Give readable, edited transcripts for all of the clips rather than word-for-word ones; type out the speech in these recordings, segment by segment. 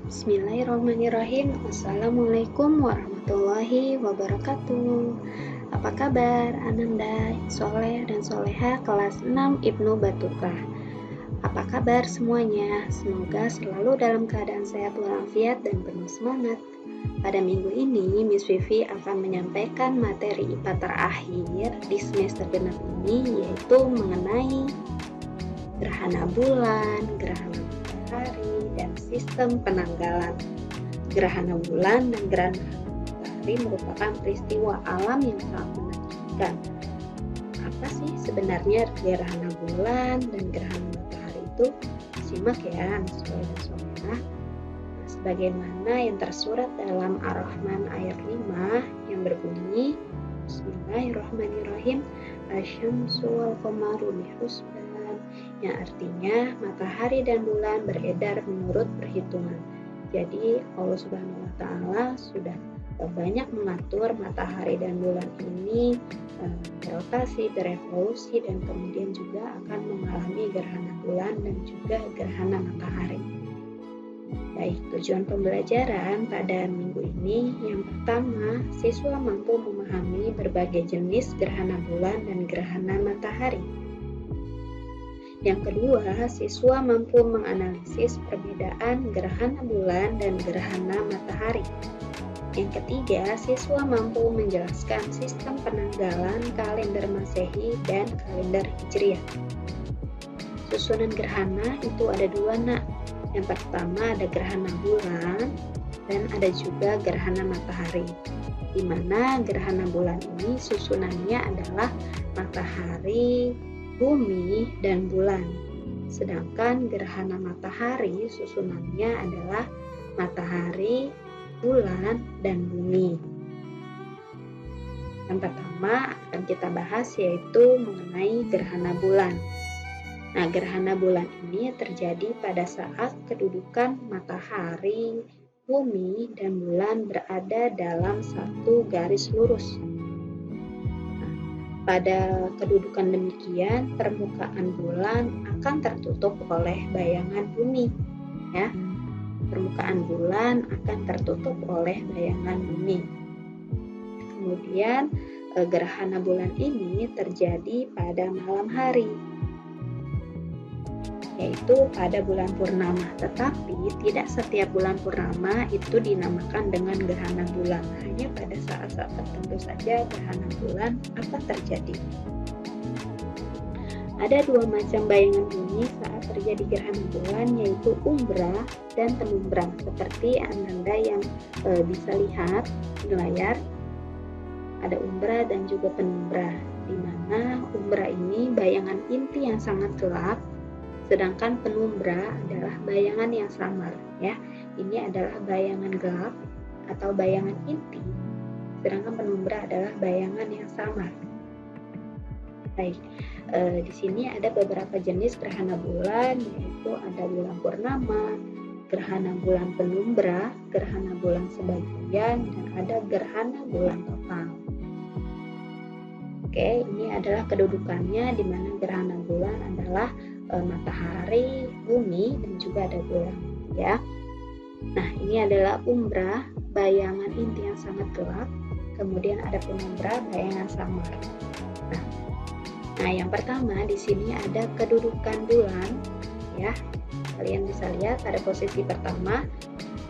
Bismillahirrahmanirrahim. Assalamualaikum warahmatullahi wabarakatuh. Apa kabar Ananda, Soleh dan Soleha kelas 6 Ibnu Battuta? Apa kabar semuanya? Semoga selalu dalam keadaan sehat walafiat dan penuh semangat. Pada minggu ini, Miss Vivi akan menyampaikan materi IPA terakhir di semester genap ini, yaitu mengenai gerhana bulan, gerhana matahari, dan sistem penanggalan. Gerhana bulan dan gerhana matahari merupakan peristiwa alam yang sangat menakjubkan. Apa sih sebenarnya gerhana bulan dan gerhana matahari itu? Simak ya, Soleh dan Soleha. Sebagaimana yang tersurat dalam Ar-Rahman ayat 5 yang berbunyi, Bismillahirrahmanirrahim, Asyamsu wal qamaru bihusban, yang artinya matahari dan bulan beredar menurut perhitungan. Jadi Allah Subhanahu wa taala sudah banyak mengatur matahari dan bulan ini berotasi, berevolusi, dan kemudian juga akan mengalami gerhana bulan dan juga gerhana matahari. Baik, tujuan pembelajaran pada minggu ini yang pertama, siswa mampu memahami berbagai jenis gerhana bulan dan gerhana matahari. Yang kedua, siswa mampu menganalisis perbedaan gerhana bulan dan gerhana matahari. Yang ketiga, siswa mampu menjelaskan sistem penanggalan kalender Masehi dan kalender Hijriah. Susunan gerhana itu ada dua, Nak. Yang pertama ada gerhana bulan dan ada juga gerhana matahari, di mana gerhana bulan ini susunannya adalah matahari, bumi, dan bulan. Sedangkan gerhana matahari susunannya adalah matahari, bulan, dan bumi. Yang pertama akan kita bahas yaitu mengenai gerhana bulan. Nah, gerhana bulan ini terjadi pada saat kedudukan matahari, bumi, dan bulan berada dalam satu garis lurus. Nah, pada kedudukan demikian, permukaan bulan akan tertutup oleh bayangan bumi. Ya, permukaan bulan akan tertutup oleh bayangan bumi. Kemudian, gerhana bulan ini terjadi pada malam hari, yaitu pada bulan purnama, tetapi tidak setiap bulan purnama itu dinamakan dengan gerhana bulan. Hanya pada saat-saat tertentu saja gerhana bulan akan terjadi. Ada dua macam bayangan bumi saat terjadi gerhana bulan, yaitu umbra dan penumbra, seperti Ananda yang bisa lihat di layar. Ada umbra dan juga penumbra, di mana umbra ini bayangan inti yang sangat gelap, sedangkan penumbra adalah bayangan yang samar. Ya, ini adalah bayangan gelap atau bayangan inti, sedangkan penumbra adalah bayangan yang samar. Baik, di sini ada beberapa jenis gerhana bulan, yaitu ada bulan purnama, gerhana bulan penumbra, gerhana bulan sebagian, dan ada gerhana bulan total. Oke, ini adalah kedudukannya, di mana gerhana bulan adalah matahari, bumi, dan juga ada bulan, ya. Nah, ini adalah umbra, bayangan inti yang sangat gelap. Kemudian ada penumbra, bayangan samar. Nah, yang pertama di sini ada kedudukan bulan, ya. Kalian bisa lihat pada posisi pertama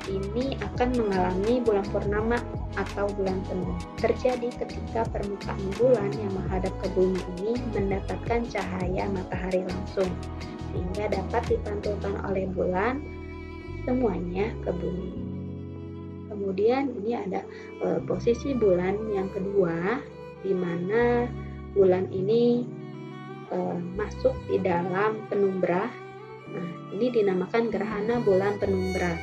ini akan mengalami bulan purnama atau bulan penuh. Terjadi ketika permukaan bulan yang menghadap ke bumi ini mendapatkan cahaya matahari langsung, sehingga dapat dipantulkan oleh bulan semuanya ke bumi. Kemudian ini ada posisi bulan yang kedua, di mana bulan ini masuk di dalam penumbra. Nah, ini dinamakan gerhana bulan penumbra.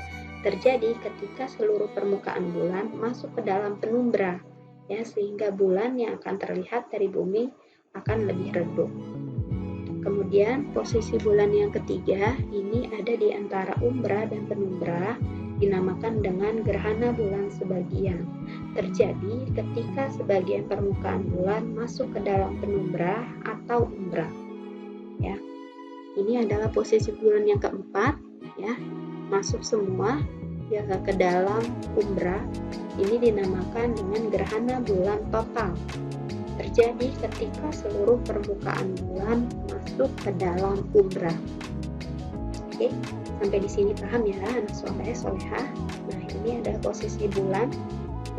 Terjadi ketika seluruh permukaan bulan masuk ke dalam penumbra, ya, sehingga bulan yang akan terlihat dari bumi akan lebih redup. Kemudian posisi bulan yang ketiga ini ada di antara umbra dan penumbra, dinamakan dengan gerhana bulan sebagian. Terjadi ketika sebagian permukaan bulan masuk ke dalam penumbra atau umbra. Ya, ini adalah posisi bulan yang keempat, ya, masuk semua ke dalam umbra, ini dinamakan dengan gerhana bulan total. Terjadi ketika seluruh permukaan bulan masuk ke dalam umbra. Oke, sampai di sini paham ya anak soleh solehah. Nah, ini adalah posisi bulan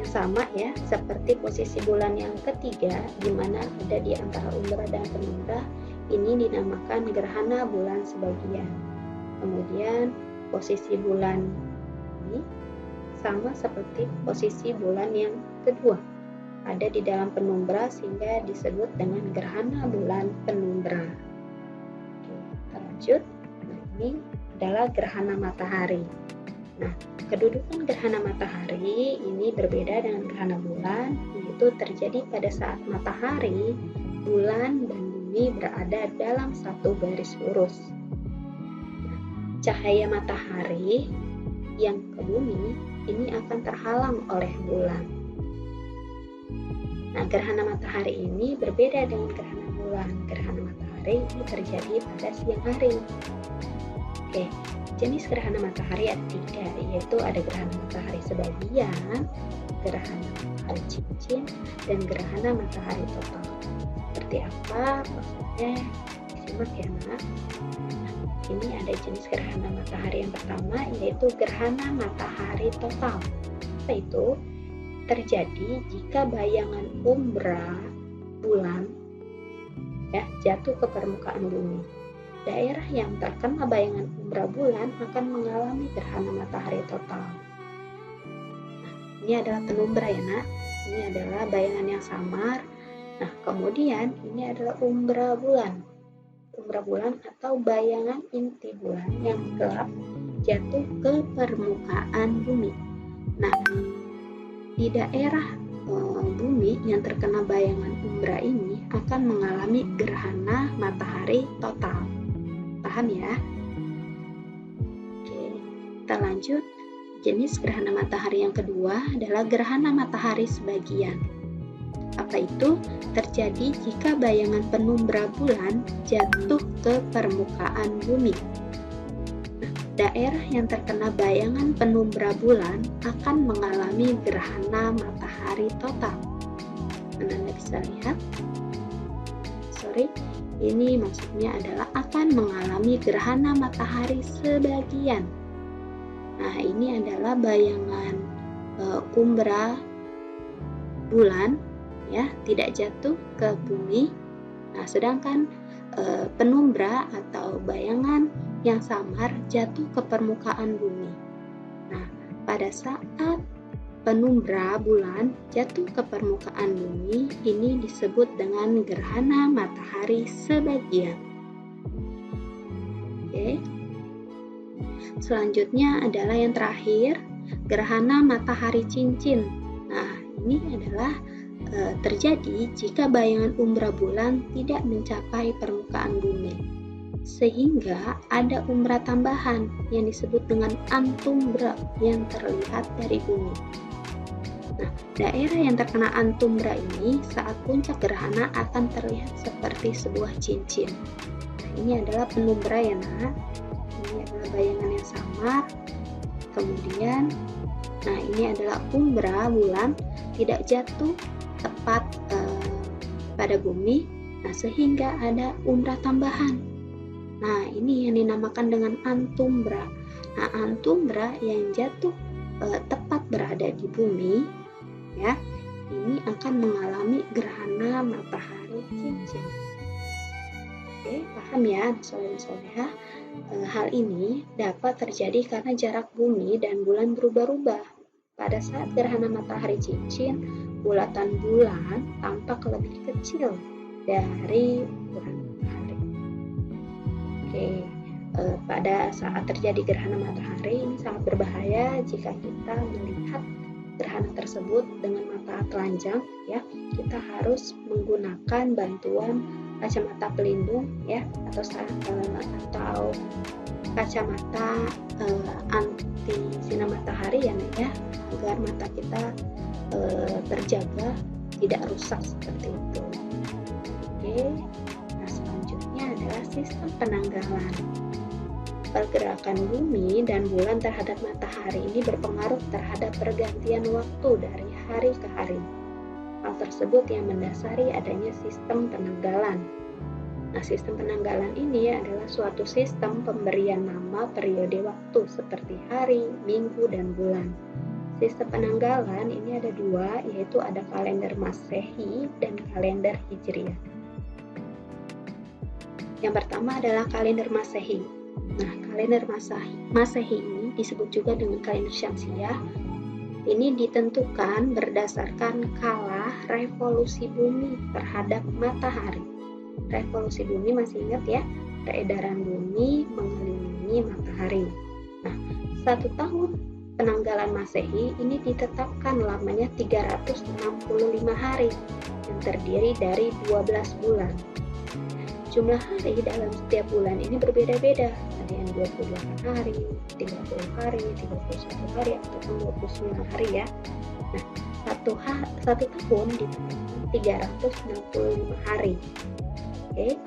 yang sama ya, seperti posisi bulan yang ketiga, di mana ada di antara umbra dan penumbra. Ini dinamakan gerhana bulan sebagian. Kemudian posisi bulan ini sama seperti posisi bulan yang kedua, ada di dalam penumbra sehingga disebut dengan gerhana bulan penumbra. Oke, kita lanjut. Nah, ini adalah gerhana matahari. Nah, kedudukan gerhana matahari ini berbeda dengan gerhana bulan, yaitu terjadi pada saat matahari, bulan, dan bumi berada dalam satu garis lurus. Cahaya matahari yang ke bumi ini akan terhalang oleh bulan. Nah, gerhana matahari ini berbeda dengan gerhana bulan. Gerhana matahari ini terjadi pada siang hari. Oke, jenis gerhana matahari ada 3, yaitu ada gerhana matahari sebagian, gerhana matahari cincin, dan gerhana matahari total. Seperti apa maksudnya? Disimak ya, Nak. Ini ada jenis gerhana matahari yang pertama, yaitu gerhana matahari total. Apa itu? Terjadi jika bayangan umbra bulan ya jatuh ke permukaan bumi. Daerah yang terkena bayangan umbra bulan akan mengalami gerhana matahari total. Nah, ini adalah penumbra ya, Nak. Ini adalah bayangan yang samar. Nah, kemudian ini adalah umbra bulan. Umbra bulan atau bayangan inti bulan yang gelap jatuh ke permukaan bumi. Nah, di daerah bumi yang terkena bayangan umbra ini akan mengalami gerhana matahari total. Paham ya? Oke, kita lanjut. Jenis gerhana matahari yang kedua adalah gerhana matahari sebagian. Apa itu? Terjadi jika bayangan penumbra bulan jatuh ke permukaan bumi. Nah, daerah yang terkena bayangan penumbra bulan akan mengalami gerhana matahari total. Anda bisa lihat. Ini maksudnya adalah akan mengalami gerhana matahari sebagian. Nah, ini adalah bayangan umbra bulan ya, tidak jatuh ke bumi. Nah, sedangkan penumbra atau bayangan yang samar jatuh ke permukaan bumi. Nah, pada saat penumbra bulan jatuh ke permukaan bumi, ini disebut dengan gerhana matahari sebagian. Oke. Selanjutnya adalah yang terakhir, gerhana matahari cincin. Nah, ini adalah terjadi jika bayangan umbra bulan tidak mencapai permukaan bumi, sehingga ada umbra tambahan yang disebut dengan antumbra yang terlihat dari bumi. Nah, daerah yang terkena antumbra ini saat puncak gerhana akan terlihat seperti sebuah cincin. Nah, ini adalah penumbra ya, Nak. Ini adalah bayangan yang samar. Kemudian, nah ini adalah umbra bulan tidak jatuh tepat pada bumi, nah sehingga ada umbra tambahan. Nah, ini yang dinamakan dengan antumbra. Nah, antumbra yang jatuh tepat berada di bumi, ya, ini akan mengalami gerhana matahari cincin. Oke, paham ya, soleh-solehah? Hal ini dapat terjadi karena jarak bumi dan bulan berubah-ubah. Pada saat gerhana matahari cincin, bulatan bulan tampak lebih kecil dari bulan matahari. Oke, pada saat terjadi gerhana matahari ini sangat berbahaya jika kita melihat gerhana tersebut dengan mata telanjang, ya. Kita harus menggunakan bantuan kacamata pelindung, ya, atau kacamata anti sinar matahari ya, agar mata kita terjaga tidak rusak seperti itu. Oke, nah selanjutnya adalah sistem penanggalan. pergerakan bumi dan bulan terhadap matahari ini berpengaruh terhadap pergantian waktu dari hari ke hari. Hal tersebut yang mendasari adanya sistem penanggalan. Nah, sistem penanggalan ini adalah suatu sistem pemberian nama periode waktu seperti hari, minggu, dan bulan. Sistem penanggalan ini ada dua, yaitu ada kalender Masehi dan kalender Hijriah. Yang pertama adalah kalender Masehi. Nah, kalender Masehi ini disebut juga dengan kalender Syamsiah. Ini ditentukan berdasarkan kala revolusi bumi terhadap matahari. Revolusi bumi masih ingat ya, peredaran bumi mengelilingi matahari. Nah, 1 tahun penanggalan Masehi ini ditetapkan lamanya 365 hari yang terdiri dari 12 bulan. Jumlah hari dalam setiap bulan ini berbeda-beda, ada yang 28 hari, 30 hari, 31 hari, ataupun 29 hari ya. Nah, satu tahun ditempatkan 365 hari. Oke.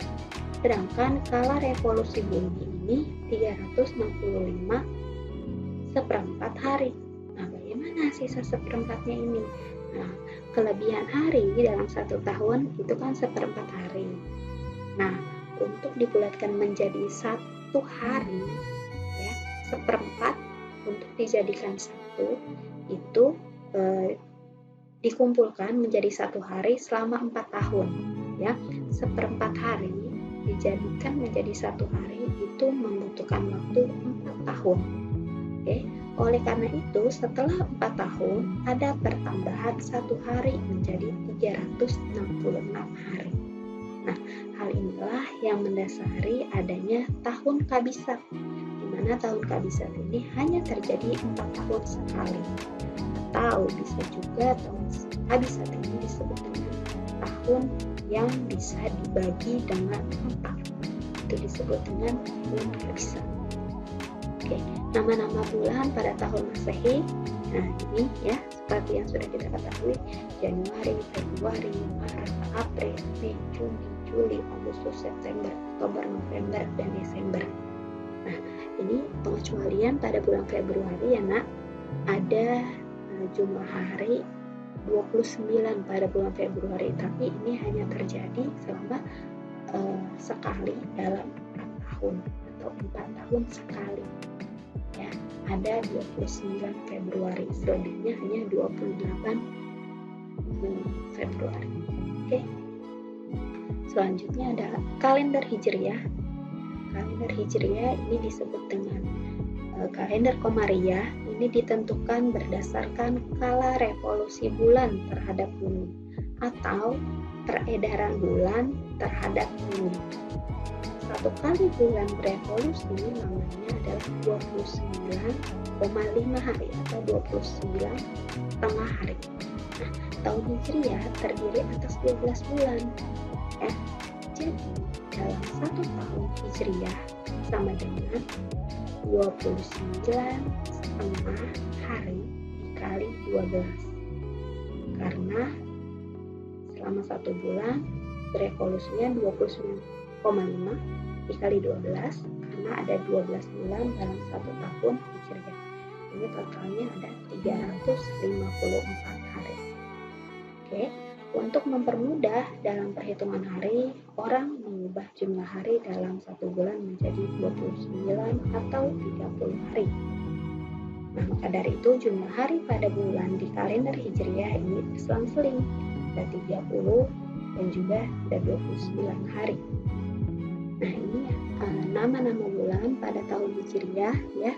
Sedangkan kala revolusi bumi ini 365 seperempat hari. Nah, bagaimana sisa seperempatnya ini? Nah, kelebihan hari dalam 1 tahun itu kan seperempat hari. Nah, untuk dibulatkan menjadi 1 hari, ya, seperempat untuk dijadikan 1 itu dikumpulkan menjadi 1 hari selama 4 tahun. Ya, seperempat hari dijadikan menjadi 1 hari itu membutuhkan waktu 4 tahun. Oke, oleh karena itu setelah 4 tahun ada pertambahan 1 hari menjadi 366 hari. Nah, hal inilah yang mendasari adanya tahun kabisat, di mana tahun kabisat ini hanya terjadi 4 tahun sekali. Atau bisa juga tahun kabisat ini disebut dengan tahun yang bisa dibagi dengan 4. Itu disebut dengan tahun kabisat. Oke, nama-nama bulan pada tahun Masehi. Nah, ini ya, seperti yang sudah kita ketahui, Januari, Februari, Maret, April, Mei, Juni, Juli, Agustus, September, Oktober, November, dan Desember. Nah, ini pengecualian pada bulan Februari ya nak, ada jumlah hari 29 pada bulan Februari, tapi ini hanya terjadi selama sekali dalam 4 tahun atau 4 tahun sekali. Ya, ada 29 Februari, selebihnya hanya 28 Februari. Oke. Selanjutnya ada kalender Hijriah. Kalender Hijriah ini disebut dengan kalender Komariah. Ini ditentukan berdasarkan kala revolusi bulan terhadap bumi atau peredaran bulan terhadap bumi. 1 kali bulan berevolusi namanya adalah 29,5 hari atau 29,5 hari. Nah, tahun Hijriah terdiri atas 12 bulan. Ya. Jadi, dalam 1 tahun Hijriah sama dengan 29,5 hari dikali 12. Karena selama 1 bulan berevolusinya 29,5 dikali 12 karena ada 12 bulan dalam 1 tahun Hijriah. Ini totalnya ada 354 hari. Oke, untuk mempermudah dalam perhitungan hari, orang mengubah jumlah hari dalam 1 bulan menjadi 29 atau 30 hari. Nah, maka dari itu jumlah hari pada bulan di kalender Hijriah ini selang-seling, ada 30 dan juga ada 29 hari. Nah, ini nama-nama bulan pada tahun Hijriah ya.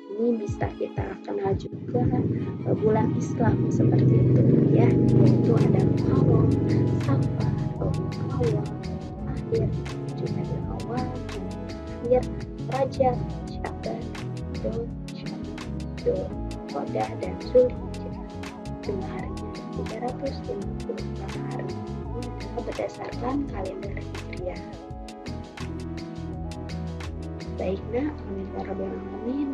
Ini bisa kita kenal juga bulan Islam seperti itu ya, yaitu ada Muharram, Safar, Rabiul Awal, Akhir, Jumadil Awal, Akhir, Rajab, Sya'ban, Dzulqa'dah dan Zulhijjah. Jumlah harinya 354 hari. Ini adalah berdasarkan kalender Hijriah. Baik nak, amin,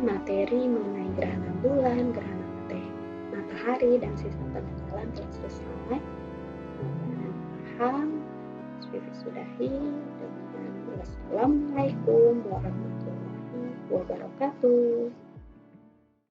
materi mengenai gerhana bulan, gerhana matahari, dan sistem penanggalan telah selesai. Mudah-mudahan paham. Sudahi dengan wassalamualaikum warahmatullahi wabarakatuh.